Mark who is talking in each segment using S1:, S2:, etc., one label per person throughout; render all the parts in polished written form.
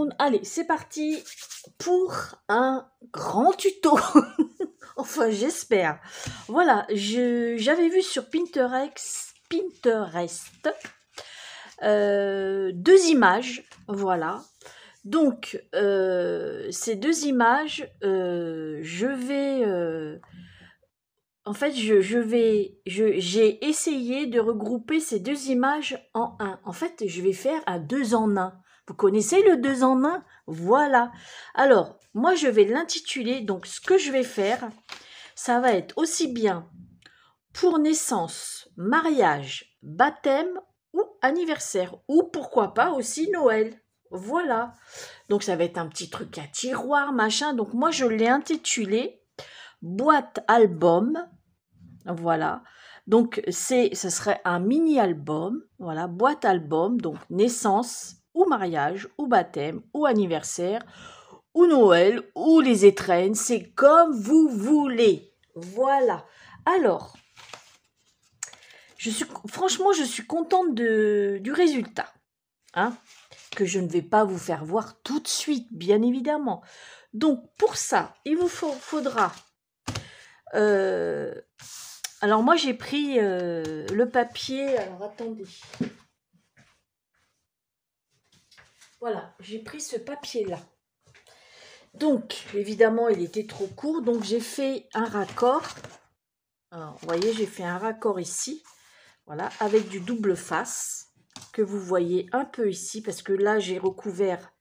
S1: retourne. Allez, c'est parti pour un grand tuto. Enfin, j'espère. Voilà, j'avais vu sur Pinterest deux images. Voilà. Donc, ces deux images, je vais... en fait, j'ai essayé de regrouper ces deux images en un. En fait, je vais faire un 2 en 1. Vous connaissez le 2 en 1? Voilà. Alors, moi, je vais l'intituler. Donc, ce que je vais faire, ça va être aussi bien pour naissance, mariage, baptême ou anniversaire. Ou pourquoi pas aussi Noël. Voilà. Donc, ça va être un petit truc à tiroir, machin. Donc, moi, je l'ai intitulé boîte album. Voilà. Donc, ce serait un mini-album. Voilà, boîte album. Donc, naissance, ou mariage, ou baptême, ou anniversaire, ou Noël, ou les étrennes. C'est comme vous voulez. Voilà. Alors, franchement, je suis contente du résultat. Hein, que je ne vais pas vous faire voir tout de suite, bien évidemment. Donc, pour ça, il vous faudra... alors moi j'ai pris le papier, alors attendez. Voilà, j'ai pris ce papier-là. Donc, évidemment, il était trop court, donc j'ai fait un raccord. Alors, vous voyez, j'ai fait un raccord ici, voilà, avec du double face, que vous voyez un peu ici, parce que là, j'ai recouvert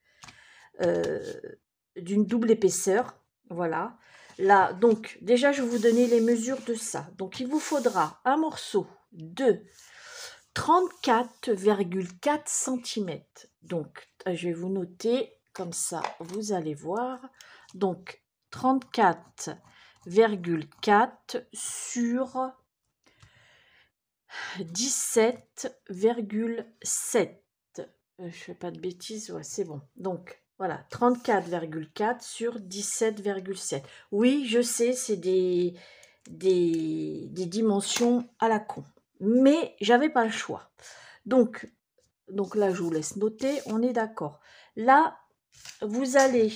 S1: d'une double épaisseur, voilà. Là, donc, déjà, je vais vous donner les mesures de ça. Donc, il vous faudra un morceau de 34,4 cm. Donc, je vais vous noter, comme ça, vous allez voir. Donc, 34,4 sur 17,7. Je ne fais pas de bêtises, ouais, c'est bon. Donc, voilà, 34,4 sur 17,7. Oui, je sais, c'est des dimensions à la con. Mais j'avais pas le choix. Donc là, je vous laisse noter, on est d'accord. Là, vous allez...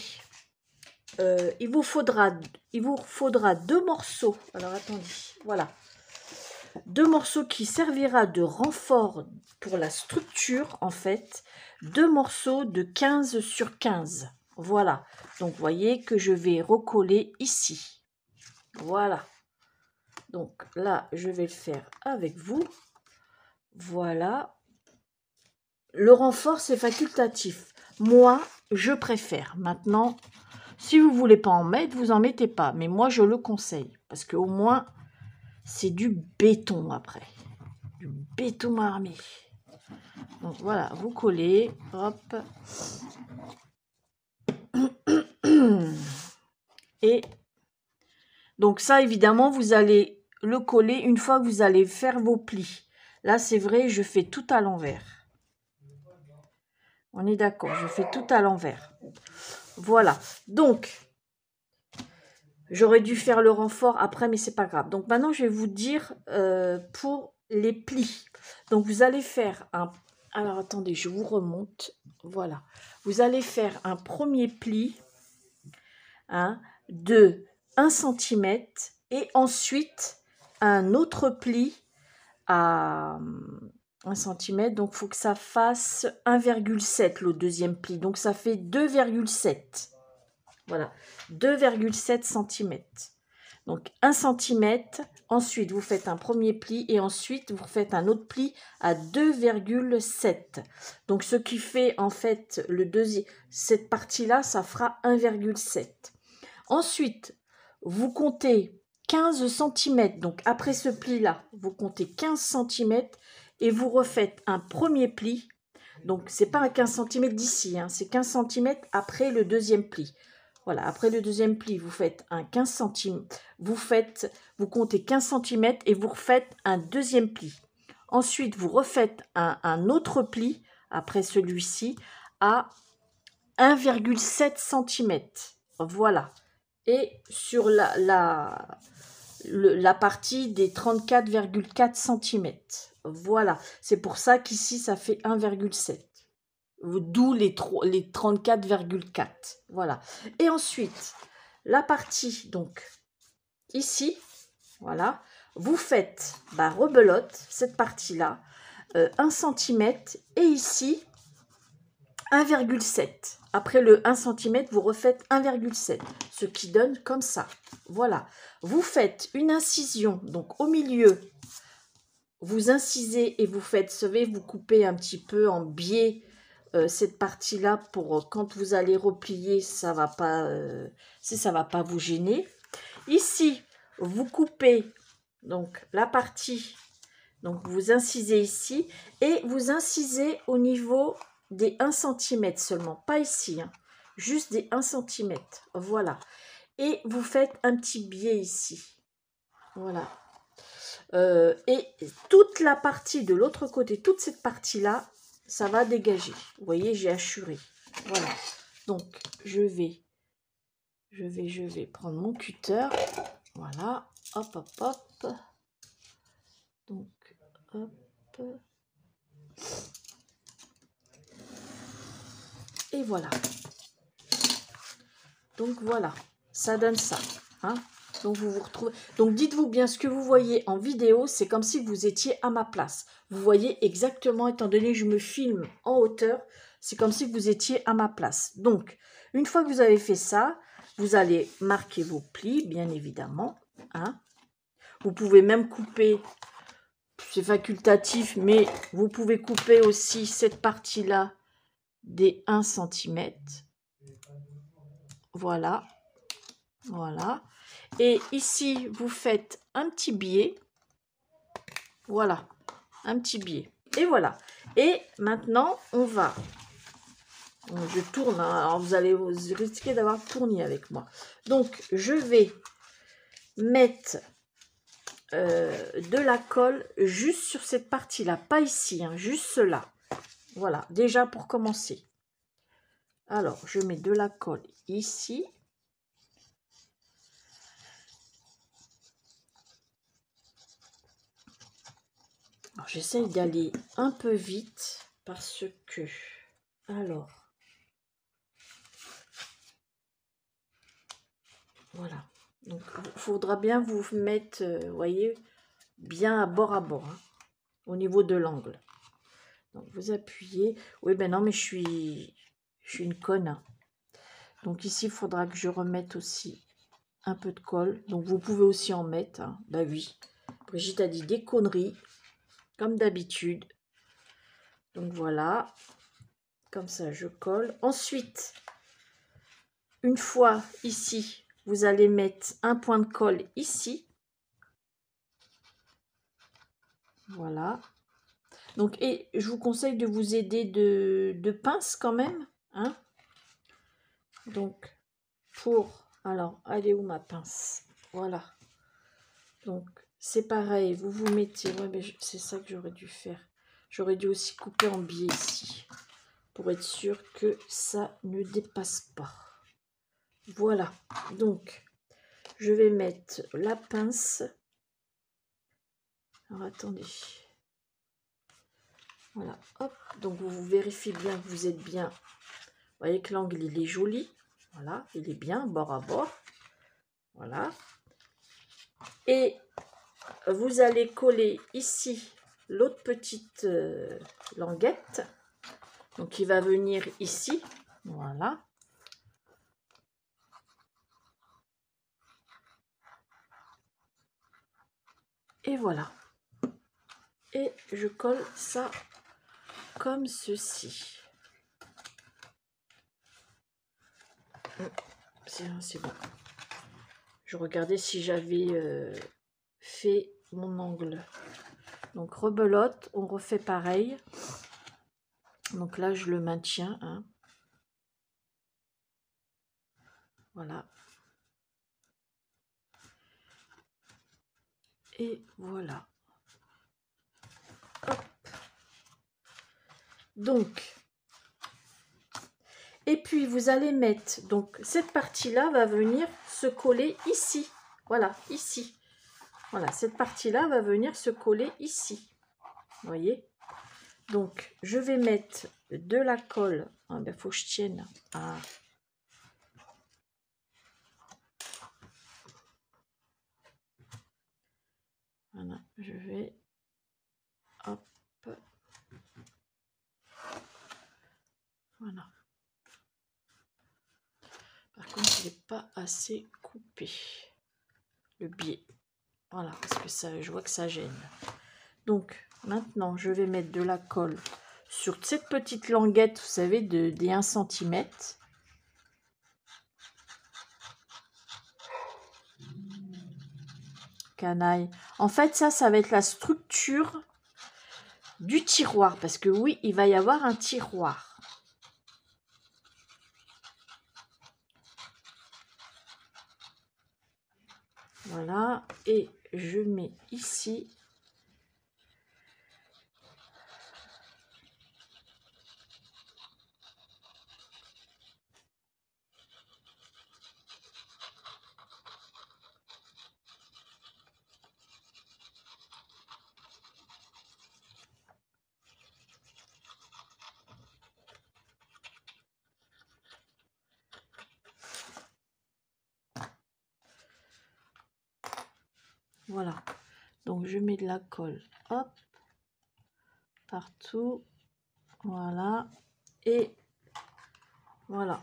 S1: il vous faudra deux morceaux. Alors, attendez, voilà. Deux morceaux qui servira de renfort pour la structure, en fait. Deux morceaux de 15 sur 15. Voilà. Donc, vous voyez que je vais recoller ici. Voilà. Donc, là, je vais le faire avec vous. Voilà. Le renfort, c'est facultatif. Moi, je préfère. Maintenant, si vous ne voulez pas en mettre, vous n'en mettez pas. Mais moi, je le conseille. Parce qu'au moins, c'est du béton après. Du béton armé. Donc voilà, vous collez. Hop. Et donc ça, évidemment, vous allez le coller une fois que vous allez faire vos plis. Là, c'est vrai, je fais tout à l'envers. On est d'accord, je fais tout à l'envers. Voilà. Donc, j'aurais dû faire le renfort après, mais c'est pas grave. Donc, maintenant, je vais vous dire pour les plis. Donc, vous allez faire un... Alors, attendez, je vous remonte. Voilà. Vous allez faire un premier pli de 1 cm et ensuite un autre pli à 1 cm. Donc, il faut que ça fasse 1,7 le deuxième pli. Donc, ça fait 2,7. Voilà, 2,7 cm. Donc, 1 cm. Ensuite, vous faites un premier pli et ensuite, vous faites un autre pli à 2,7. Donc, ce qui fait, en fait, le deuxième, cette partie-là, ça fera 1,7. Ensuite, vous comptez 15 cm. Donc, après ce pli-là, vous comptez 15 cm et vous refaites un premier pli. Donc, c'est pas un 15 cm d'ici, hein, c'est 15 cm après le deuxième pli. Voilà, après le deuxième pli, vous faites un 15 cm. Vous comptez 15 cm et vous refaites un deuxième pli. Ensuite, vous refaites un autre pli, après celui-ci, à 1,7 cm. Voilà. Et sur la partie des 34,4 cm. Voilà. C'est pour ça qu'ici, ça fait 1,7. d'où les 34,4. Voilà. Et ensuite, la partie, donc, ici, voilà, vous faites, rebelote, cette partie-là, 1 cm, et ici, 1,7. Après le 1 cm, vous refaites 1,7, ce qui donne comme ça. Voilà. Vous faites une incision, donc au milieu, vous incisez et vous faites, vous coupez un petit peu en biais cette partie-là pour quand vous allez replier, ça va pas vous gêner. Ici, vous coupez donc la partie, donc vous incisez ici et vous incisez au niveau des 1 cm seulement, pas ici, hein, juste des 1 cm, voilà. Et vous faites un petit biais ici, voilà. Et toute la partie de l'autre côté, toute cette partie-là, ça va dégager. Vous voyez, j'ai assuré. Voilà. Donc, je vais prendre mon cutter. Voilà. Hop, hop, hop. Donc, hop. Et voilà. Donc, voilà. Ça donne ça. Hein. Donc, vous vous retrouvez. Donc, dites-vous bien, ce que vous voyez en vidéo, c'est comme si vous étiez à ma place. Vous voyez exactement, étant donné que je me filme en hauteur, c'est comme si vous étiez à ma place. Donc, une fois que vous avez fait ça, vous allez marquer vos plis, bien évidemment. Hein. Vous pouvez même couper, c'est facultatif, mais vous pouvez couper aussi cette partie-là des 1 cm. Voilà. Voilà. Et ici, vous faites un petit biais. Voilà, un petit biais. Et voilà. Et maintenant, on va... Je tourne, hein, alors vous allez risquer d'avoir tourné avec moi. Donc, je vais mettre de la colle juste sur cette partie-là. Pas ici, hein, juste là. Voilà, déjà pour commencer. Alors, je mets de la colle ici. J'essaye d'aller un peu vite parce que... Alors... Voilà. Donc, il faudra bien vous mettre, vous voyez, bien à bord, hein, au niveau de l'angle. Donc, vous appuyez. Oui, ben non, mais je suis une conne. Hein. Donc, ici, il faudra que je remette aussi un peu de colle. Donc, vous pouvez aussi en mettre. Hein. Bah oui. Brigitte a dit des conneries, comme d'habitude. Donc, voilà. Comme ça, je colle. Ensuite, une fois ici, vous allez mettre un point de colle ici. Voilà. Donc, et je vous conseille de vous aider de pince quand même. Hein. Donc, pour... Alors, elle est où ma pince? Voilà. Donc, c'est pareil. Vous vous mettez... Ouais, mais c'est ça que j'aurais dû faire. J'aurais dû aussi couper en biais ici. Pour être sûr que ça ne dépasse pas. Voilà. Donc, je vais mettre la pince. Alors, attendez. Voilà. Hop. Donc, vous vérifiez bien que vous êtes bien... Vous voyez que l'angle, il est joli. Voilà, il est bien, bord à bord. Voilà. Et vous allez coller ici l'autre petite languette. Donc, il va venir ici. Voilà. Et voilà. Et je colle ça comme ceci. C'est bon. Je regardais si j'avais fait mon angle. Donc, rebelote, on refait pareil. Donc là, je le maintiens. Hein. Voilà. Et voilà. Hop. Donc, et puis vous allez mettre, donc cette partie-là va venir se coller ici. Voilà, ici. Voilà, cette partie-là va venir se coller ici. Vous voyez? Donc, je vais mettre de la colle. Ah, ben, faut que je tienne. Ah. Voilà, je vais... Hop. Voilà. Par contre, il n'est pas assez coupé. Le biais. Voilà, parce que ça, je vois que ça gêne. Donc, maintenant, je vais mettre de la colle sur cette petite languette, vous savez, des 1 cm. Canaille. En fait, ça va être la structure du tiroir. Parce que oui, il va y avoir un tiroir. Voilà. Et je mets ici. Voilà. Donc, je mets de la colle. Hop. Partout. Voilà. Et voilà.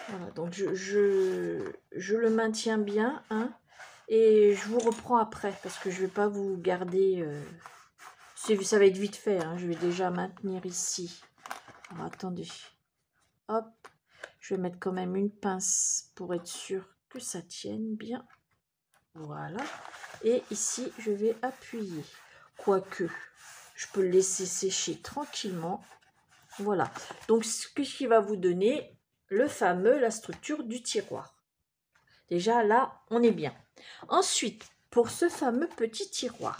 S1: Voilà, donc je le maintiens bien, hein, et je vous reprends après, parce que je ne vais pas vous garder... ça va être vite fait, hein, je vais déjà maintenir ici. Alors, attendez. Hop, je vais mettre quand même une pince pour être sûr que ça tienne bien. Voilà. Et ici, je vais appuyer. Quoique, je peux le laisser sécher tranquillement. Voilà. Donc, ce qui va vous donner la structure du tiroir. Déjà, là, on est bien. Ensuite, pour ce fameux petit tiroir,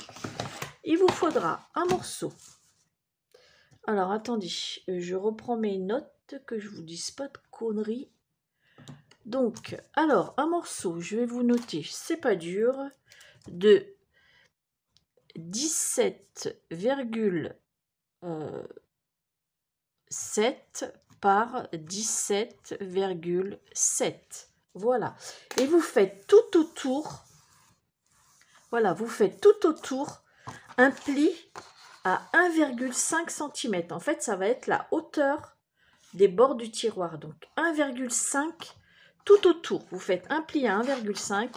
S1: il vous faudra un morceau. Alors, attendez, je reprends mes notes, que je ne vous dise pas de conneries. Donc, alors, un morceau, je vais vous noter, c'est pas dur, de 17,7 par 17,7. Voilà. Et vous faites tout autour, voilà, vous faites tout autour un pli à 1,5 cm. En fait, ça va être la hauteur des bords du tiroir. Donc, 1,5 tout autour. Vous faites un pli à 1,5,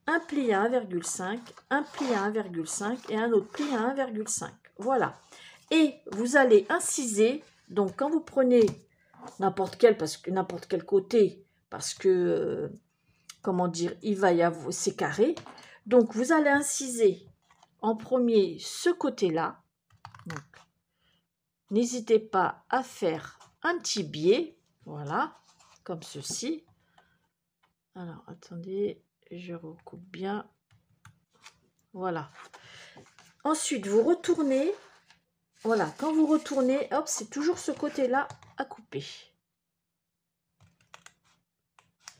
S1: un pli à 1,5, un pli à 1,5 et un autre pli à 1,5. Voilà. Et vous allez inciser. Donc, quand vous prenez n'importe quel côté, parce que, comment dire, il va y avoir, c'est carré. Donc, vous allez inciser en premier ce côté-là. N'hésitez pas à faire un petit biais, voilà, comme ceci. Alors, attendez, je recoupe bien. Voilà. Ensuite, vous retournez. Voilà, quand vous retournez, hop, c'est toujours ce côté-là à couper.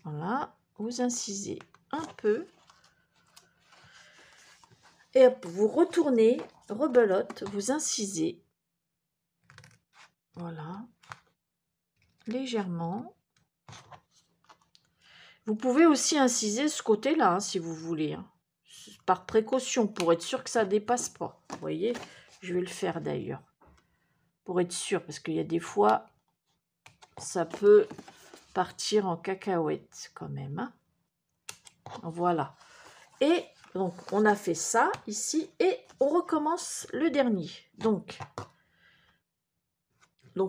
S1: Voilà, vous incisez un peu. Et hop, vous retournez, rebelote, vous incisez. Voilà. Légèrement. Vous pouvez aussi inciser ce côté-là, hein, si vous voulez. Hein. Par précaution, pour être sûr que ça ne dépasse pas. Vous voyez, je vais le faire d'ailleurs. Pour être sûr, parce qu'il y a des fois, ça peut partir en cacahuète quand même. Hein. Voilà. Et donc, on a fait ça ici. Et on recommence le dernier. Donc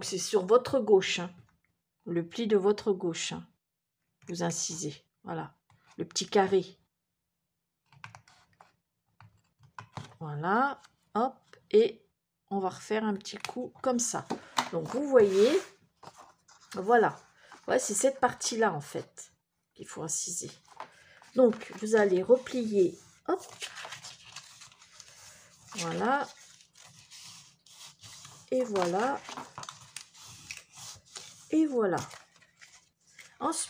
S1: c'est sur votre gauche. Hein, le pli de votre gauche. Hein, vous incisez. Voilà. Le petit carré. Voilà. Hop. Et on va refaire un petit coup comme ça. Donc, vous voyez, voilà. Ouais, c'est cette partie-là, en fait, qu'il faut inciser. Donc, vous allez replier. Hop. Voilà. Et voilà. Et voilà.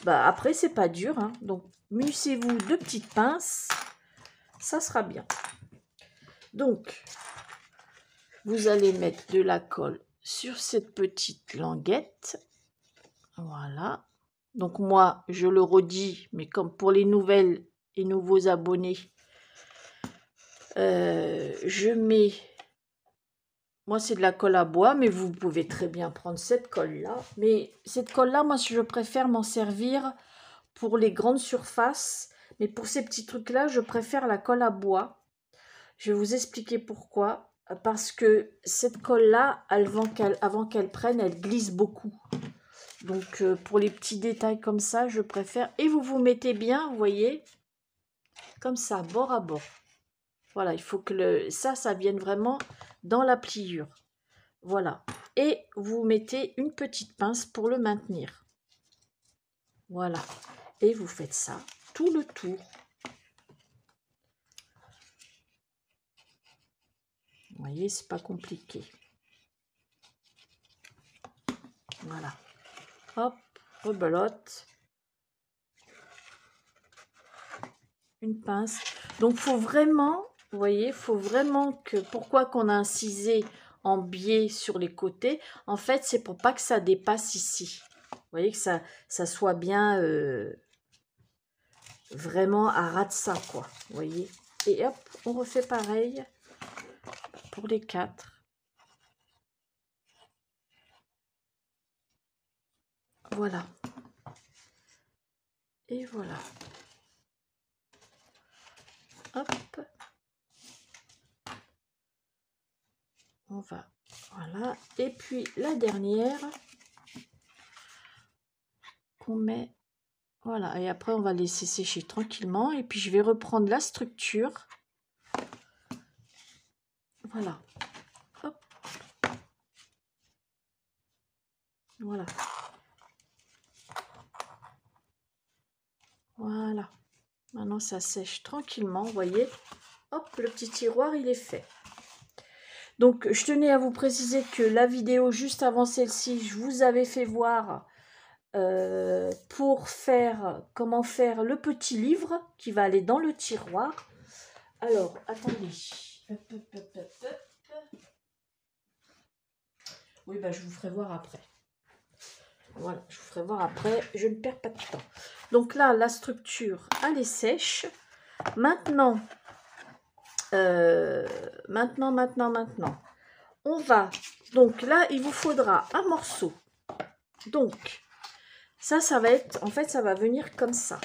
S1: Après, c'est pas dur. Hein, donc, munissez-vous de petites pinces. Ça sera bien. Donc, vous allez mettre de la colle sur cette petite languette. Voilà. Donc moi, je le redis, mais comme pour les nouvelles et nouveaux abonnés, je mets... Moi, c'est de la colle à bois, mais vous pouvez très bien prendre cette colle-là. Mais cette colle-là, moi, je préfère m'en servir pour les grandes surfaces. Mais pour ces petits trucs-là, je préfère la colle à bois. Je vais vous expliquer pourquoi. Parce que cette colle-là, avant qu'elle prenne, elle glisse beaucoup. Donc, pour les petits détails comme ça, je préfère. Et vous vous mettez bien, vous voyez, comme ça, bord à bord. Voilà, il faut que ça vienne vraiment dans la pliure. Voilà. Et vous mettez une petite pince pour le maintenir. Voilà. Et vous faites ça tout le tour. Vous voyez, c'est pas compliqué. Voilà. Hop, rebelote. Une pince. Donc, faut vraiment, vous voyez, faut vraiment que... Pourquoi qu'on a incisé en biais sur les côtés? En fait, c'est pour pas que ça dépasse ici. Vous voyez, que ça soit bien vraiment à ras de ça, quoi. Vous voyez? Et hop, on refait pareil pour les 4. Voilà. Et voilà. Hop. On va, voilà. Et puis la dernière qu'on met, voilà. Et après on va laisser sécher tranquillement. Et puis je vais reprendre la structure. Voilà. Hop. Voilà. Voilà. Maintenant ça sèche tranquillement, vous voyez. Hop, le petit tiroir il est fait. Donc je tenais à vous préciser que la vidéo juste avant celle-ci, je vous avais fait voir pour faire comment faire le petit livre qui va aller dans le tiroir. Alors, attendez. Oui, bah, je vous ferai voir après. Voilà, je vous ferai voir après. Je ne perds pas de temps. Donc là, la structure, elle est sèche. Maintenant, on va... Donc là, il vous faudra un morceau. Donc, ça va être... En fait, ça va venir comme ça.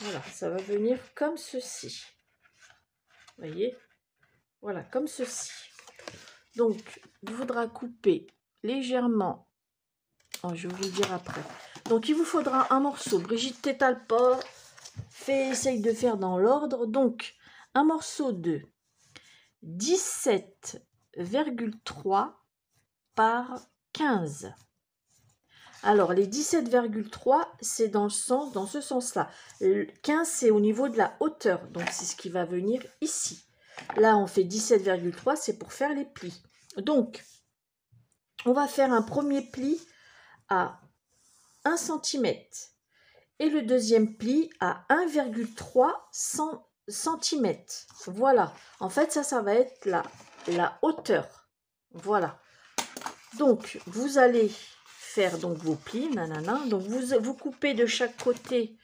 S1: Voilà, ça va venir comme ceci. Vous voyez? Voilà, comme ceci. Donc, il faudra couper légèrement. Oh, je vais vous le dire après. Donc, il vous faudra un morceau. Brigitte, t'étale pas. Essaye de faire dans l'ordre. Donc, un morceau de 17,3 par 15. Alors, les 17,3, c'est dans ce sens-là. 15, c'est au niveau de la hauteur. Donc, c'est ce qui va venir ici. Là, on fait 17,3, c'est pour faire les plis. Donc, on va faire un premier pli à 1 cm et le deuxième pli à 1,3 cm. Voilà. En fait, ça va être la hauteur. Voilà. Donc, vous allez faire donc vos plis, nanana. Donc, vous coupez de chaque côté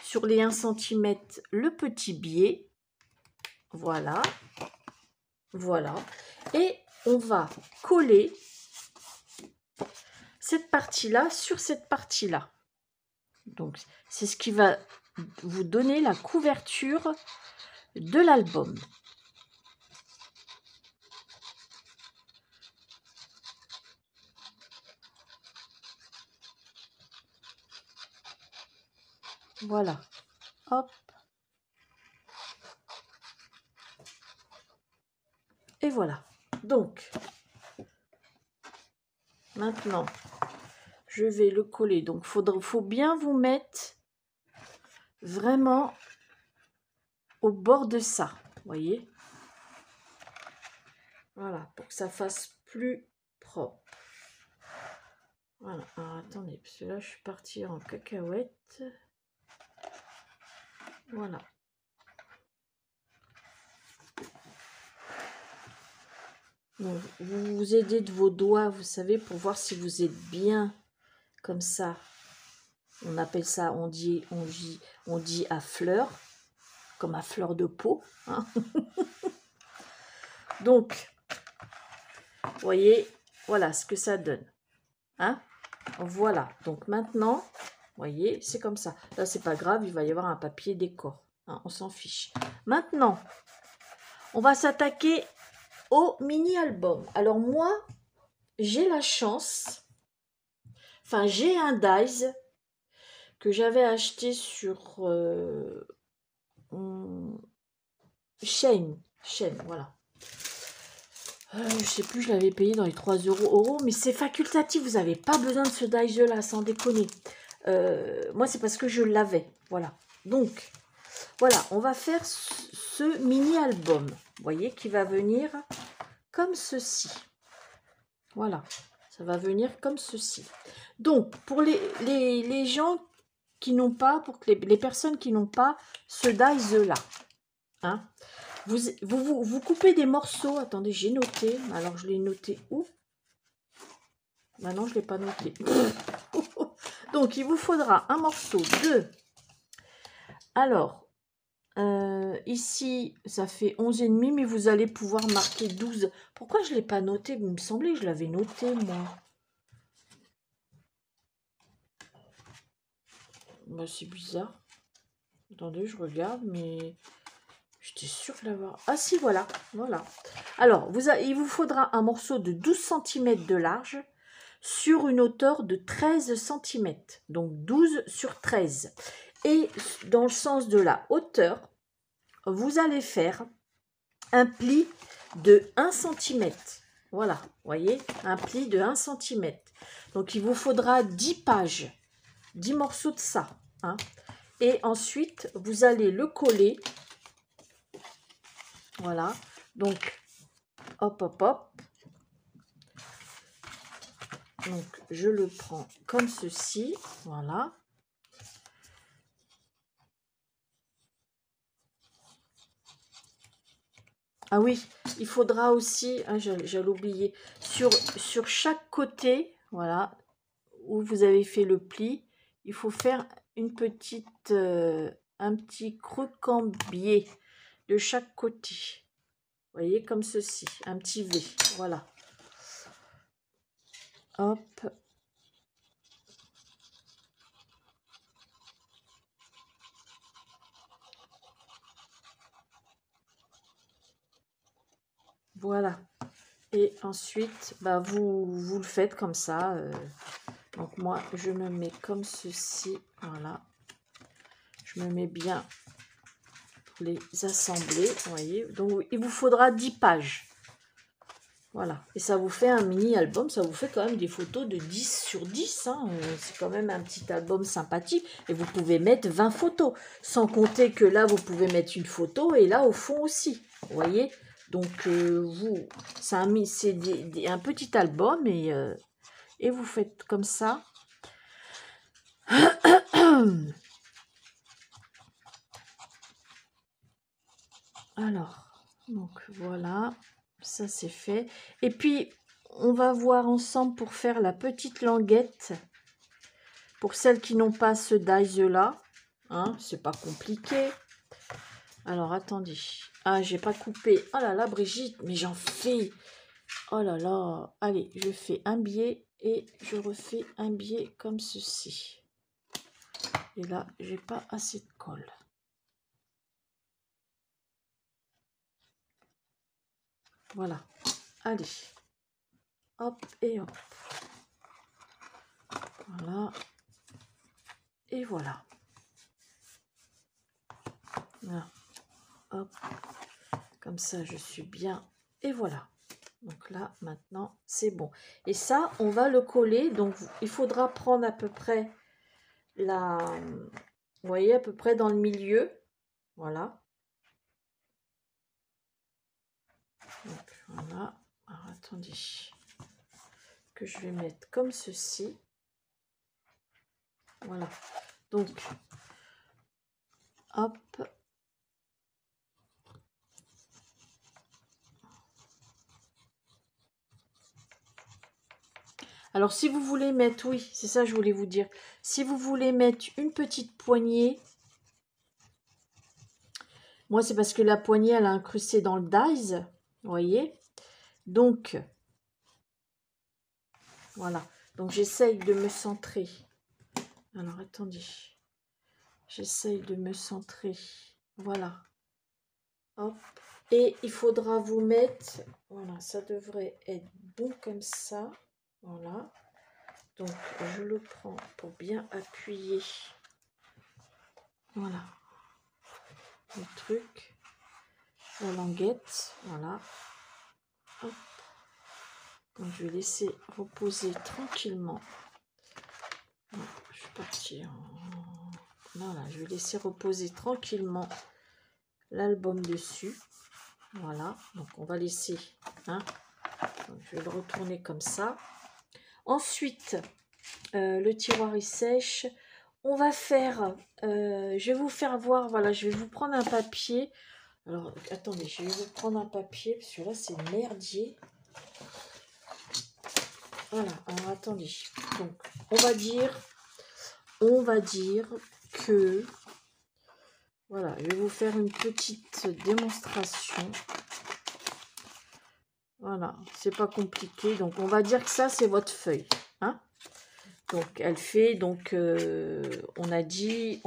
S1: sur les 1 cm le petit biais. Voilà. Voilà. Et on va coller cette partie-là sur cette partie-là. Donc, c'est ce qui va vous donner la couverture de l'album. Voilà. Hop. Et voilà. Donc, maintenant, je vais le coller. Donc, faut bien vous mettre vraiment au bord de ça. Vous voyez? Voilà, pour que ça fasse plus propre. Voilà. Alors, attendez, parce que là, je suis partie en cacahuète. Voilà. Donc, vous vous aidez de vos doigts, vous savez, pour voir si vous êtes bien comme ça. On appelle ça, on dit à fleur, comme à fleur de peau. Hein. Donc, vous voyez, voilà ce que ça donne. Hein. Voilà. Donc maintenant, vous voyez, c'est comme ça. Là, c'est pas grave, il va y avoir un papier décor. Hein, on s'en fiche. Maintenant, on va s'attaquer au mini-album. Alors moi, j'ai la chance, enfin j'ai un dies que j'avais acheté sur Shein, voilà. Je sais plus, je l'avais payé dans les 3 euros, mais c'est facultatif, vous n'avez pas besoin de ce dies là, sans déconner. Moi, c'est parce que je l'avais, voilà. Donc, voilà, on va faire ce mini-album, vous voyez, qui va venir comme ceci. Voilà, ça va venir comme ceci. Donc, pour les gens qui n'ont pas, pour que les personnes qui n'ont pas ce dies-là, hein, vous coupez des morceaux. Attendez, j'ai noté. Alors, je l'ai noté où? Maintenant, je ne l'ai pas noté. Donc, il vous faudra un morceau de... Alors, ici, ça fait 11,5, mais vous allez pouvoir marquer 12. Pourquoi je ne l'ai pas noté? Il me semblait que je l'avais noté, moi. Bah, c'est bizarre. Attendez, je regarde, mais j'étais sûre de l'avoir. Ah si, voilà. Voilà. Alors, il vous faudra un morceau de 12 cm de large sur une hauteur de 13 cm. Donc 12 sur 13. Et dans le sens de la hauteur, vous allez faire un pli de 1 cm. Voilà, vous voyez, un pli de 1 cm. Donc, il vous faudra 10 pages, 10 morceaux de ça. Hein. Et ensuite, vous allez le coller. Voilà. Donc, hop, hop, hop. Donc, je le prends comme ceci. Voilà. Ah oui, il faudra aussi, hein, j'allais oublier, sur chaque côté, voilà, où vous avez fait le pli, il faut faire une petite, un petit croquembier de chaque côté. Vous voyez, comme ceci, un petit V, voilà. Hop. Voilà. Et ensuite, bah, vous le faites comme ça. Donc moi, je me mets comme ceci, voilà. Je me mets bien pour les assembler, vous voyez. Donc, il vous faudra 10 pages. Voilà. Et ça vous fait un mini-album, ça vous fait quand même des photos de 10 sur 10. Hein. C'est quand même un petit album sympathique. Et vous pouvez mettre 20 photos. Sans compter que là, vous pouvez mettre une photo et là, au fond aussi. Vous voyez. Donc, c'est un petit album et vous faites comme ça. Alors, donc voilà, ça c'est fait. Et puis, on va voir ensemble pour faire la petite languette. Pour celles qui n'ont pas ce dies-là, hein, c'est pas compliqué. Alors, attendez. Ah, j'ai pas coupé. Oh là là, Brigitte, mais j'en fais. Oh là là. Allez, je fais un biais et je refais un biais comme ceci. Et là, j'ai pas assez de colle. Voilà. Allez. Hop et hop. Voilà. Et voilà. Voilà. Hop. Comme ça, je suis bien. Et voilà. Donc là, maintenant, c'est bon. Et ça, on va le coller. Donc, il faudra prendre à peu près vous voyez, à peu près dans le milieu. Voilà. Donc, voilà. Alors, attendez. Que je vais mettre comme ceci. Voilà. Donc, hop. Alors, si vous voulez mettre, oui, c'est ça que je voulais vous dire. Si vous voulez mettre une petite poignée, moi, c'est parce que la poignée, elle a incrusté dans le dies, vous voyez. Donc, voilà. Donc, j'essaye de me centrer. Alors, attendez. J'essaye de me centrer. Voilà. Hop. Et il faudra vous mettre, voilà, ça devrait être bon comme ça. Voilà. Donc, je le prends pour bien appuyer. Voilà. Le truc. La languette. Voilà. Hop. Donc, je vais laisser reposer tranquillement. Voilà, je suis partie en... Voilà, je vais laisser reposer tranquillement l'album dessus. Voilà, donc on va laisser, hein, donc je vais le retourner comme ça. Ensuite, le tiroir il sèche. On va faire, je vais vous faire voir, voilà, je vais vous prendre un papier. Alors, attendez, je vais vous prendre un papier, parce que là, c'est merdier. Voilà, alors attendez. Donc, on va dire que, voilà, je vais vous faire une petite démonstration. Voilà, c'est pas compliqué. Donc, on va dire que ça, c'est votre feuille. Hein? Donc, elle fait, donc, on a dit,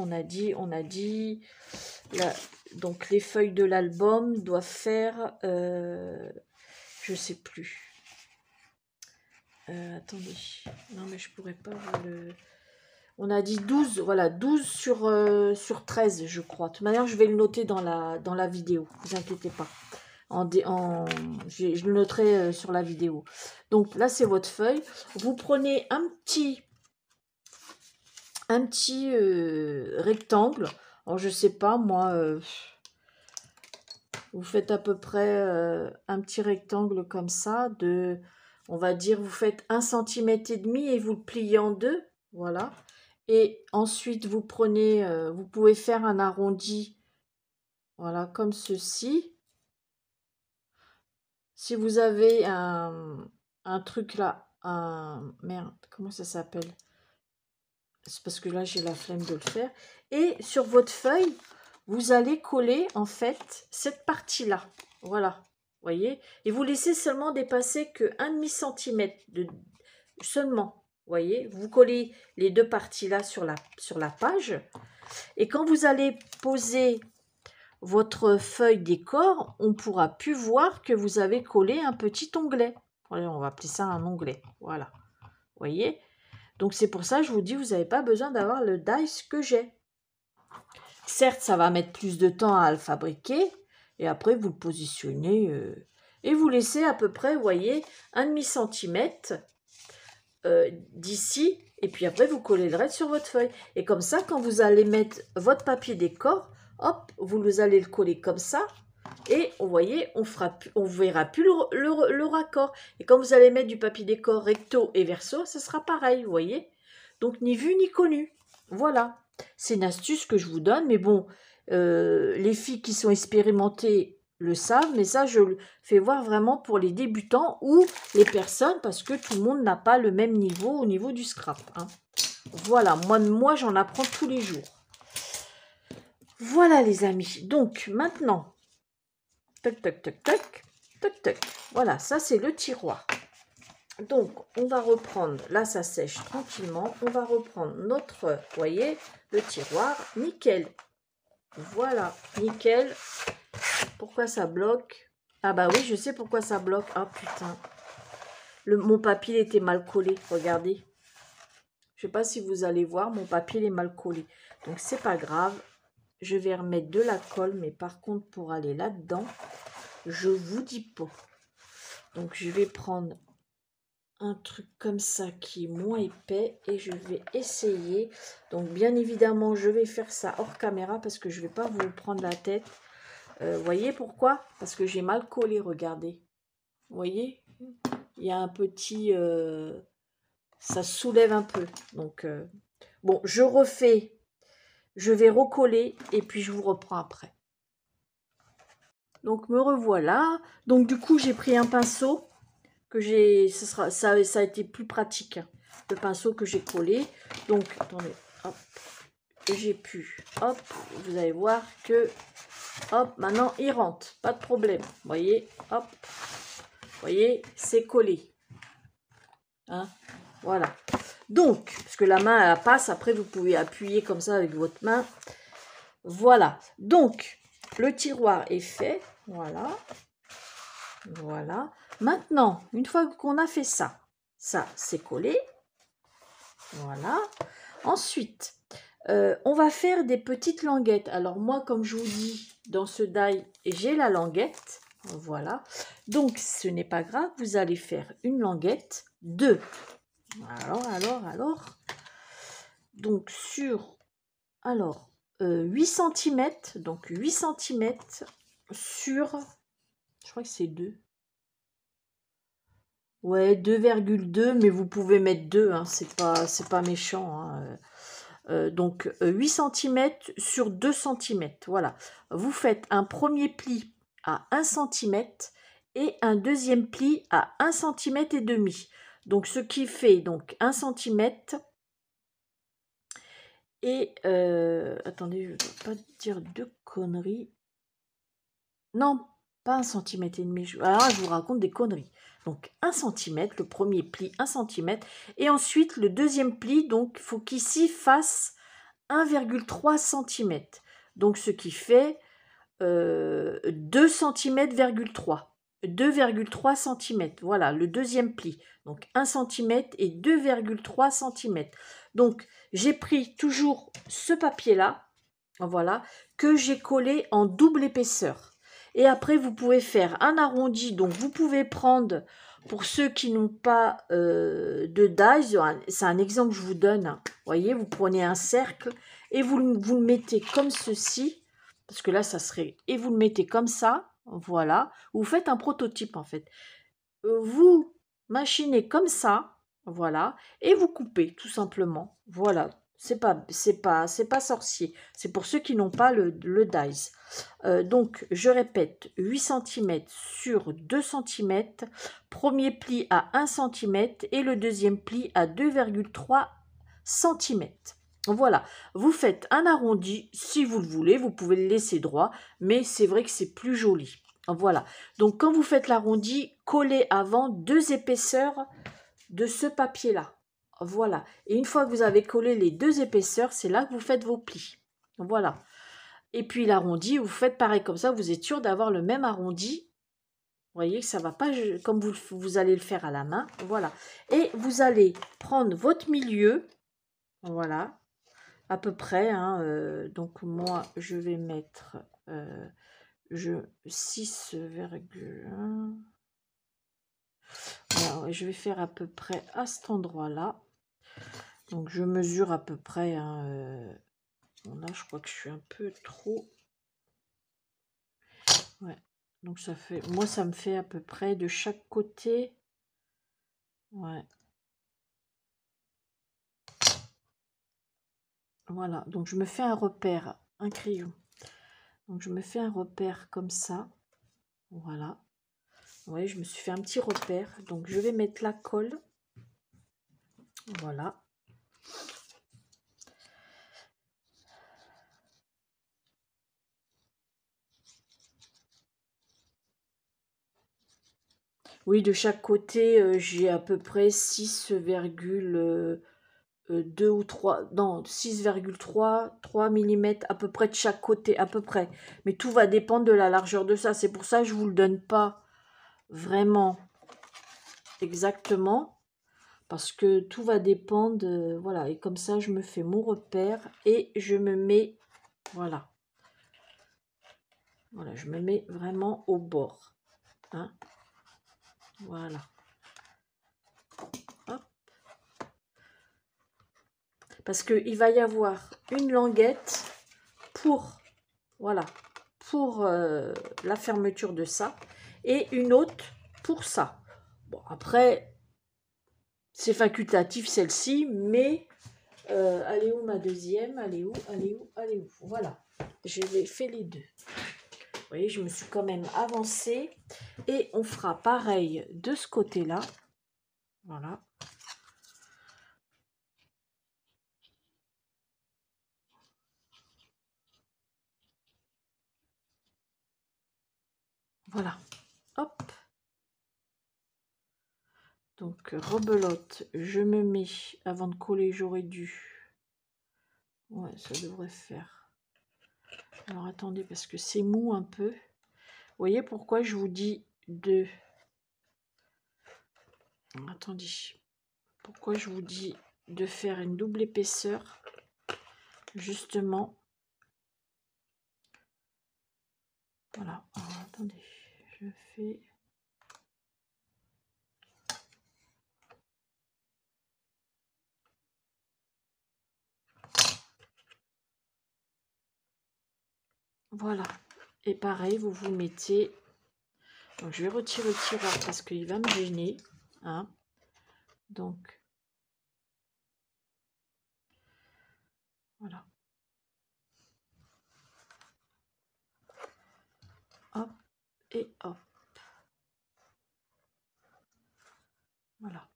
S1: là, donc, les feuilles de l'album doivent faire, je sais plus. Attendez, non, mais je pourrais pas vous le... On a dit 12, voilà, 12 sur 13, je crois. De toute manière, je vais le noter dans la vidéo, ne vous inquiétez pas. Je le noterai sur la vidéo. Donc là, c'est votre feuille. Vous prenez un petit rectangle. Alors, je sais pas, moi, vous faites à peu près un petit rectangle comme ça. On va dire, vous faites 1,5 cm et vous le pliez en deux. Voilà. Et ensuite, vous prenez, vous pouvez faire un arrondi. Voilà, comme ceci. Si vous avez un truc là, merde, comment ça s'appelle? C'est parce que là, j'ai la flemme de le faire. Et sur votre feuille, vous allez coller, en fait, cette partie-là. Voilà, voyez? Et vous laissez seulement dépasser que 1,5 cm de seulement, voyez? Vous collez les deux parties-là sur la page. Et quand vous allez poser votre feuille décor, on ne pourra plus voir que vous avez collé un petit onglet. Voilà, on va appeler ça un onglet. Voilà. Vous voyez? Donc, c'est pour ça que je vous dis, vous n'avez pas besoin d'avoir le dice que j'ai. Certes, ça va mettre plus de temps à le fabriquer. Et après, vous le positionnez et vous laissez à peu près, vous voyez, 1,5 cm d'ici. Et puis après, vous collez le reste sur votre feuille. Et comme ça, quand vous allez mettre votre papier décor, hop, vous allez le coller comme ça. Et vous voyez, on verra plus le raccord. Et quand vous allez mettre du papier décor recto et verso, ce sera pareil, vous voyez. Donc, ni vu ni connu. Voilà. C'est une astuce que je vous donne. Mais bon, les filles qui sont expérimentées le savent. Mais ça, je le fais voir vraiment pour les débutants ou les personnes, parce que tout le monde n'a pas le même niveau au niveau du scrap. Hein. Voilà, moi j'en apprends tous les jours. Voilà les amis. Donc, maintenant... Toc, toc, toc, toc, toc, toc. Voilà, ça c'est le tiroir. Donc, on va reprendre, là ça sèche tranquillement. On va reprendre notre, vous voyez, le tiroir. Nickel. Voilà, nickel. Pourquoi ça bloque? Ah bah oui, je sais pourquoi ça bloque. Ah putain. Mon papier était mal collé, regardez. Je sais pas si vous allez voir, mon papier est mal collé. Donc, c'est pas grave. Je vais remettre de la colle, mais par contre, pour aller là-dedans, je vous dis pas. Donc, je vais prendre un truc comme ça qui est moins épais et je vais essayer. Donc, bien évidemment, je vais faire ça hors caméra parce que je vais pas vous prendre la tête. Voyez pourquoi? Parce que j'ai mal collé, regardez. Vous voyez? Il y a un petit... ça soulève un peu. Donc, bon, je refais. Je vais recoller et puis je vous reprends après. Donc, me revoilà. Donc, du coup, j'ai pris un pinceau que j'ai, ça a été plus pratique, hein, le pinceau que j'ai collé. Donc, attendez, hop, j'ai pu, hop, vous allez voir que, hop, maintenant il rentre, pas de problème. Vous voyez, hop, vous voyez, c'est collé. Hein, voilà. Donc, parce que la main, elle passe, après vous pouvez appuyer comme ça avec votre main. Voilà. Donc, le tiroir est fait. Voilà. Voilà. Maintenant, une fois qu'on a fait ça, c'est collé. Voilà. Ensuite, on va faire des petites languettes. Alors moi, comme je vous dis, dans ce die, j'ai la languette. Voilà. Donc, ce n'est pas grave. Vous allez faire une languette, 2. Alors. Donc, sur... Alors, 8 cm. Donc, 8 cm sur... Je crois que c'est 2. Ouais, 2,2, mais vous pouvez mettre 2, hein, c'est pas méchant. Hein. Donc 8 cm sur 2 cm. Voilà. Vous faites un premier pli à 1 cm et un deuxième pli à 1 cm et demi. Donc ce qui fait donc 1 cm et attendez, je ne dois pas dire de conneries. Non, pas 1 cm et demi. Alors je vous raconte des conneries. Donc 1 cm, le premier pli 1 cm, et ensuite le deuxième pli, donc il faut qu'ici fasse 1,3 cm. Donc ce qui fait 2 cm,3. 2,3 cm. Voilà, le deuxième pli. Donc 1 cm et 2,3 cm. Donc j'ai pris toujours ce papier-là, voilà, que j'ai collé en double épaisseur. Et après, vous pouvez faire un arrondi. Donc, vous pouvez prendre, pour ceux qui n'ont pas de die, c'est un exemple que je vous donne. Vous voyez, vous prenez un cercle et vous le mettez comme ceci. Parce que là, ça serait... Et vous le mettez comme ça. Voilà. Vous faites un prototype, en fait. Vous machinez comme ça. Voilà. Et vous coupez, tout simplement. Voilà. C'est pas sorcier. C'est pour ceux qui n'ont pas le dies. Donc, je répète, 8 cm sur 2 cm, premier pli à 1 cm et le deuxième pli à 2,3 cm. Voilà, vous faites un arrondi, si vous le voulez, vous pouvez le laisser droit, mais c'est vrai que c'est plus joli. Voilà, donc quand vous faites l'arrondi, collez avant 2 épaisseurs de ce papier-là. Voilà, et une fois que vous avez collé les 2 épaisseurs, c'est là que vous faites vos plis. Voilà. Et puis l'arrondi, vous faites pareil comme ça, vous êtes sûr d'avoir le même arrondi. Vous voyez que ça ne va pas comme vous allez le faire à la main. Voilà. Et vous allez prendre votre milieu. Voilà. À peu près. Hein, donc moi, je vais mettre 6,1. Voilà, je vais faire à peu près à cet endroit-là. Donc je mesure à peu près. Hein, bon, là, je crois que je suis un peu trop... Ouais. Donc ça fait, moi ça me fait à peu près de chaque côté. Ouais. Voilà, donc je me fais un repère, un crayon. Donc je me fais un repère comme ça. Voilà. Vous voyez, je me suis fait un petit repère. Donc je vais mettre la colle. Voilà. Oui, de chaque côté, j'ai à peu près 6,2 ou 3, non, 6,3, 3 mm à peu près de chaque côté, à peu près. Mais tout va dépendre de la largeur de ça. C'est pour ça que je ne vous le donne pas vraiment exactement. Parce que tout va dépendre, voilà. Et comme ça, je me fais mon repère et je me mets, voilà. Voilà, je me mets vraiment au bord. Hein. Voilà. Hop. Parce qu'il va y avoir une languette pour, voilà, pour la fermeture de ça et une autre pour ça. Bon, après, c'est facultatif celle-ci, mais elle est où ma deuxième? Elle est où? Voilà, je vais faire les deux. voyez, je me suis quand même avancée. Et on fera pareil de ce côté-là. Voilà. Voilà. Hop. Donc, rebelote, je me mets, avant de coller, j'aurais dû. Ouais, ça devrait faire. Alors, attendez, parce que c'est mou un peu. Vous voyez pourquoi je vous dis de... Attendez. Pourquoi je vous dis de faire une double épaisseur? Justement. Voilà. Alors, attendez. Je fais... Voilà. Et pareil, vous vous mettez... Donc, je vais retirer le tiroir parce qu'il va me gêner. Hein. Donc, voilà. Hop et hop. Voilà.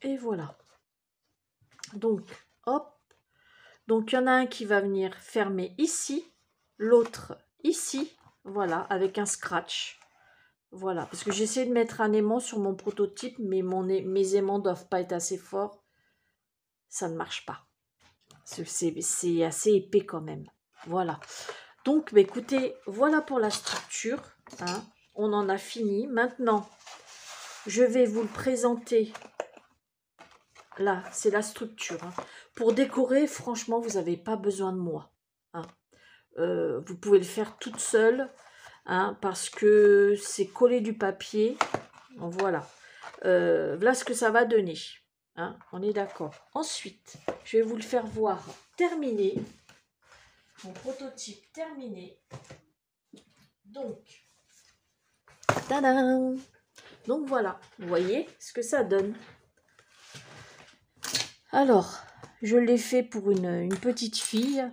S1: Et voilà. Donc, hop. Donc, il y en a un qui va venir fermer ici, l'autre ici, voilà, avec un scratch. Voilà, parce que j'essaie de mettre un aimant sur mon prototype, mais mes aimants ne doivent pas être assez forts. Ça ne marche pas. C'est assez épais quand même. Voilà. Donc, bah, écoutez, voilà pour la structure. Hein. On en a fini. Maintenant, je vais vous le présenter. Là, c'est la structure. Hein. Pour décorer, franchement, vous n'avez pas besoin de moi. Hein. Vous pouvez le faire toute seule, hein, parce que c'est coller du papier. Voilà. Voilà ce que ça va donner. Hein, on est d'accord. Ensuite, je vais vous le faire voir terminé. Mon prototype terminé. Donc, tadam! Donc voilà, vous voyez ce que ça donne. Alors, je l'ai fait pour une petite fille.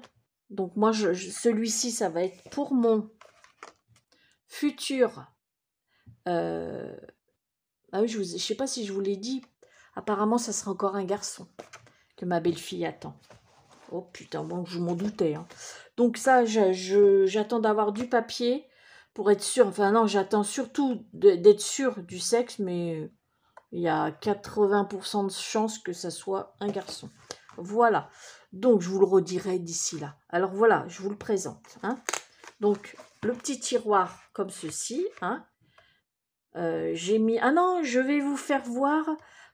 S1: Donc moi, celui-ci, ça va être pour mon futur... Ah oui, je ne sais pas si je vous l'ai dit. Apparemment, ça sera encore un garçon que ma belle-fille attend. Oh putain, bon, je m'en doutais. Hein. Donc ça, j'attends d'avoir du papier pour être sûre. Enfin non, j'attends surtout d'être sûre du sexe, mais il y a 80% de chances que ça soit un garçon. Voilà. Donc, je vous le redirai d'ici là. Alors voilà, je vous le présente. Hein. Donc, le petit tiroir comme ceci. Hein. J'ai mis... Ah non, je vais vous faire voir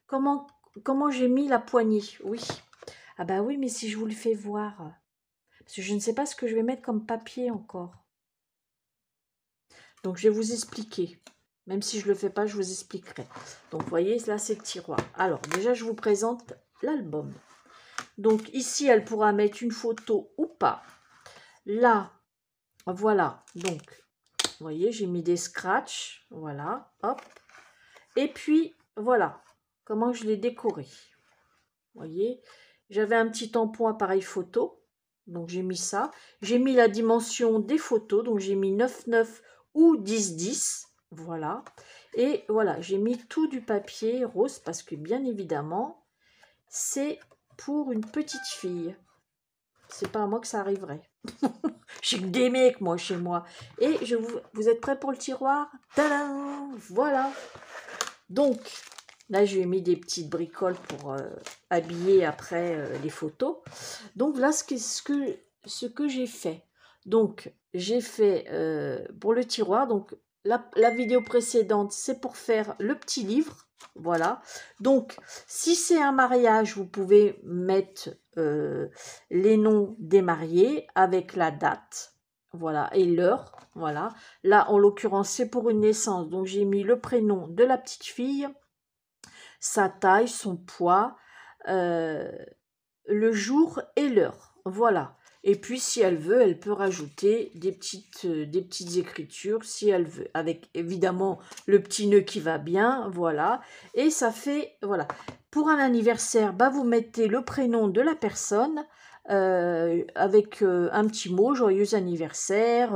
S1: comment j'ai mis la poignée. Oui. Ah bah oui, mais si je vous le fais voir... Parce que je ne sais pas ce que je vais mettre comme papier encore. Donc, je vais vous expliquer. Même si je ne le fais pas, je vous expliquerai. Donc, vous voyez, là, c'est le tiroir. Alors, déjà, je vous présente l'album. Donc, ici, elle pourra mettre une photo ou pas. Là, voilà. Donc, vous voyez, j'ai mis des scratchs. Voilà, hop. Et puis, voilà comment je l'ai décoré. Vous voyez, j'avais un petit tampon appareil photo. Donc, j'ai mis ça. J'ai mis la dimension des photos. Donc, j'ai mis 9,9 ou 10,10. Voilà. Et voilà, j'ai mis tout du papier rose parce que, bien évidemment, c'est pour une petite fille. C'est pas à moi que ça arriverait. J'ai que des mecs, moi, chez moi. Et vous êtes prêts pour le tiroir? Tadam! Voilà. Donc, là, je lui ai mis des petites bricoles pour habiller après les photos. Donc, là, ce que j'ai fait. Donc, j'ai fait pour le tiroir. Donc, la vidéo précédente, c'est pour faire le petit livre. Voilà. Donc, si c'est un mariage, vous pouvez mettre les noms des mariés avec la date. Voilà. Et l'heure. Voilà. Là, en l'occurrence, c'est pour une naissance. Donc, j'ai mis le prénom de la petite fille, sa taille, son poids, le jour et l'heure. Voilà. Et puis, si elle veut, elle peut rajouter des petites écritures, si elle veut, avec évidemment le petit nœud qui va bien, voilà. Et ça fait, voilà. Pour un anniversaire, bah, vous mettez le prénom de la personne avec un petit mot, joyeux anniversaire.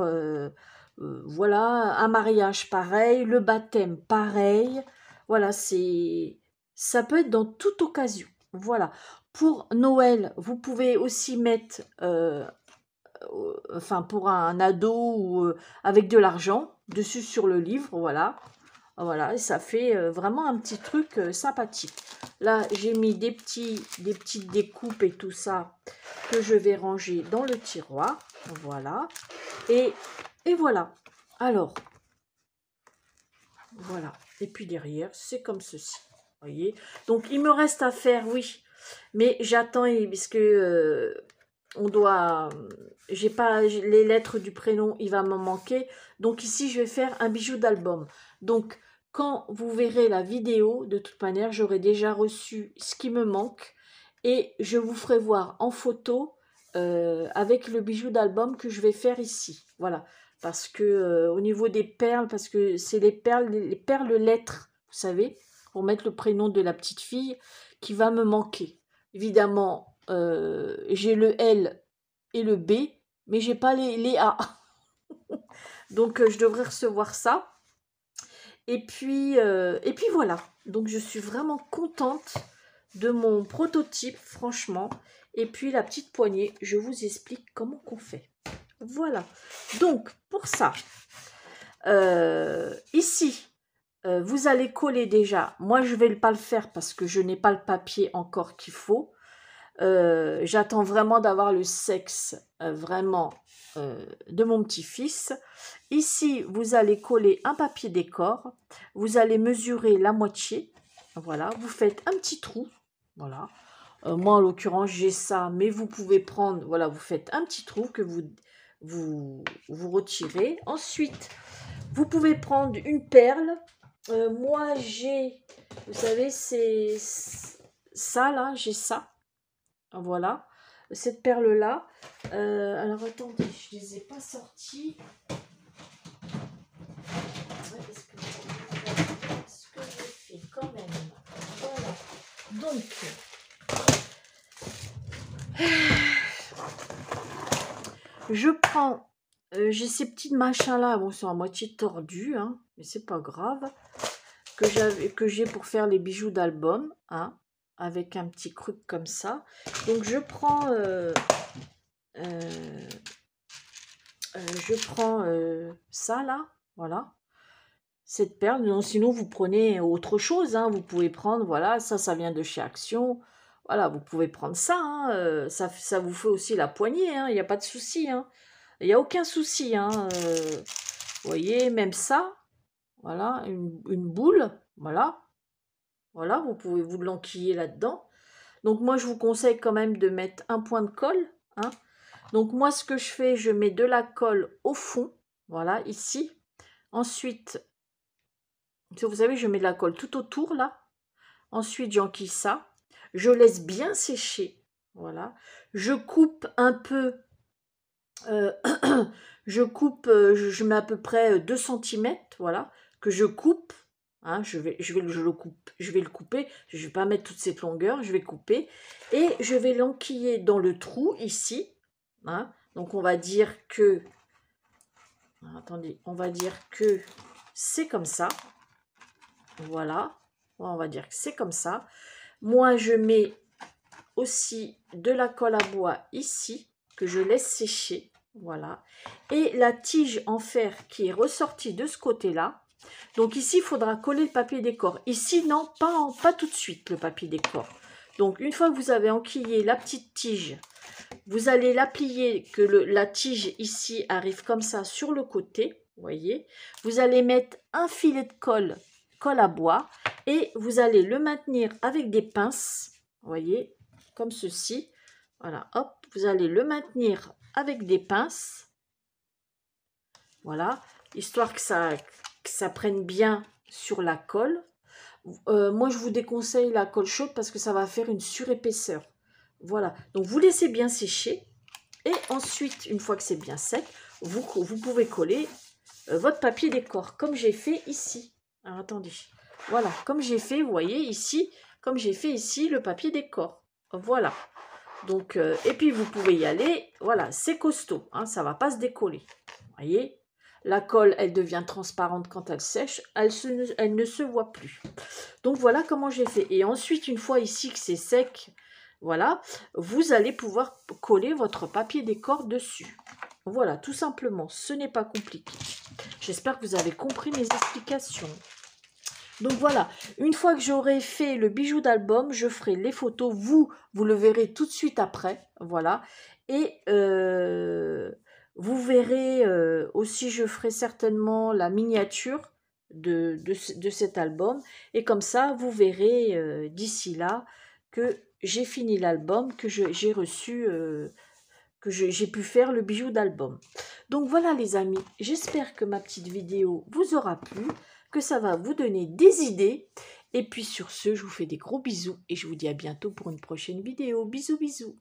S1: Voilà, un mariage pareil, le baptême pareil. Voilà, ça peut être dans toute occasion. Voilà. Pour Noël, vous pouvez aussi mettre, enfin pour un ado ou avec de l'argent dessus sur le livre, voilà. Voilà, et ça fait vraiment un petit truc sympathique. Là, j'ai mis des petites découpes et tout ça que je vais ranger dans le tiroir. Voilà. Et voilà. Alors, voilà. Et puis derrière, c'est comme ceci. Vous voyez? Donc, il me reste à faire, oui. Mais j'attends, parce que on doit... j'ai pas les lettres du prénom, il va m'en manquer. Donc ici, je vais faire un bijou d'album. Donc, quand vous verrez la vidéo, de toute manière, j'aurai déjà reçu ce qui me manque. Et je vous ferai voir en photo avec le bijou d'album que je vais faire ici. Voilà. Parce que au niveau des perles, parce que c'est les perles lettres, vous savez, pour mettre le prénom de la petite fille qui va me manquer. Évidemment, j'ai le L et le B, mais j'ai pas les A. Donc, je devrais recevoir ça. Et puis voilà. Donc, je suis vraiment contente de mon prototype, franchement. Et puis, la petite poignée, je vous explique comment qu'on fait. Voilà. Donc, pour ça, ici, vous allez coller déjà. Moi, je ne vais pas le faire parce que je n'ai pas le papier encore qu'il faut. J'attends vraiment d'avoir le sexe vraiment de mon petit-fils. Ici, vous allez coller un papier décor. Vous allez mesurer la moitié. Voilà, vous faites un petit trou. Voilà. Moi, en l'occurrence, j'ai ça, mais vous pouvez prendre, voilà, vous faites un petit trou que vous retirez. Ensuite, vous pouvez prendre une perle. Moi, j'ai, vous savez, c'est ça, là, j'ai ça. Voilà, cette perle-là. Alors, attendez, je ne les ai pas sorties. Est-ce que je fais quand même? Voilà. Donc, je prends, j'ai ces petits machins-là, bon, ils sont à moitié tordus, hein, mais c'est pas grave, que j'ai pour faire les bijoux d'album, hein, avec un petit truc comme ça. Donc, je prends ça, là, voilà. Cette perle, non, sinon vous prenez autre chose, hein, vous pouvez prendre, voilà, ça vient de chez Action, voilà, vous pouvez prendre ça, hein, ça vous fait aussi la poignée, hein, il n'y a pas de souci, hein, il n'y a aucun souci, hein, vous voyez, même ça, voilà, une boule, voilà, vous pouvez vous l'enquiller là-dedans. Donc moi je vous conseille quand même de mettre un point de colle, hein. Donc moi ce que je fais, je mets de la colle au fond, voilà, ici, ensuite... Vous savez, je mets de la colle tout autour, là. Ensuite, j'enquille ça. Je laisse bien sécher. Voilà. Je coupe un peu. Je mets à peu près 2 cm, voilà, que je coupe. Hein, je vais le couper. Je ne vais pas mettre toute cette longueur. Je vais couper. Et je vais l'enquiller dans le trou, ici. Hein. Donc, on va dire que... Attendez, on va dire que c'est comme ça. Voilà, on va dire que c'est comme ça. Moi, je mets aussi de la colle à bois ici, que je laisse sécher. Voilà. Et la tige en fer qui est ressortie de ce côté-là. Donc ici, il faudra coller le papier décor. Ici, non, pas tout de suite, le papier décor. Donc, une fois que vous avez enquillé la petite tige, vous allez la plier, que la tige ici arrive comme ça sur le côté. Vous voyez. Vous allez mettre un filet de colle à bois et vous allez le maintenir avec des pinces, vous voyez, comme ceci. Voilà, hop, vous allez le maintenir avec des pinces. Voilà, histoire que ça prenne bien sur la colle. Moi, je vous déconseille la colle chaude parce que ça va faire une surépaisseur. Voilà, donc vous laissez bien sécher et ensuite, une fois que c'est bien sec, vous pouvez coller votre papier décor comme j'ai fait ici. Alors, attendez. Voilà, comme j'ai fait, vous voyez, ici, comme j'ai fait ici le papier décor. Voilà. Donc, et puis vous pouvez y aller, voilà, c'est costaud, hein, ça va pas se décoller. Vous voyez, la colle, elle devient transparente quand elle sèche, elle ne se voit plus. Donc voilà comment j'ai fait. Et ensuite, une fois ici que c'est sec, voilà, vous allez pouvoir coller votre papier décor dessus. Voilà, tout simplement, ce n'est pas compliqué. J'espère que vous avez compris mes explications. Donc voilà, une fois que j'aurai fait le bijou d'album, je ferai les photos, vous le verrez tout de suite après, voilà. Et vous verrez aussi, je ferai certainement la miniature de cet album. Et comme ça, vous verrez d'ici là que j'ai fini l'album, que j'ai reçu, que j'ai pu faire le bijou d'album. Donc voilà les amis, j'espère que ma petite vidéo vous aura plu, que ça va vous donner des idées. Et puis sur ce, je vous fais des gros bisous et je vous dis à bientôt pour une prochaine vidéo. Bisous bisous.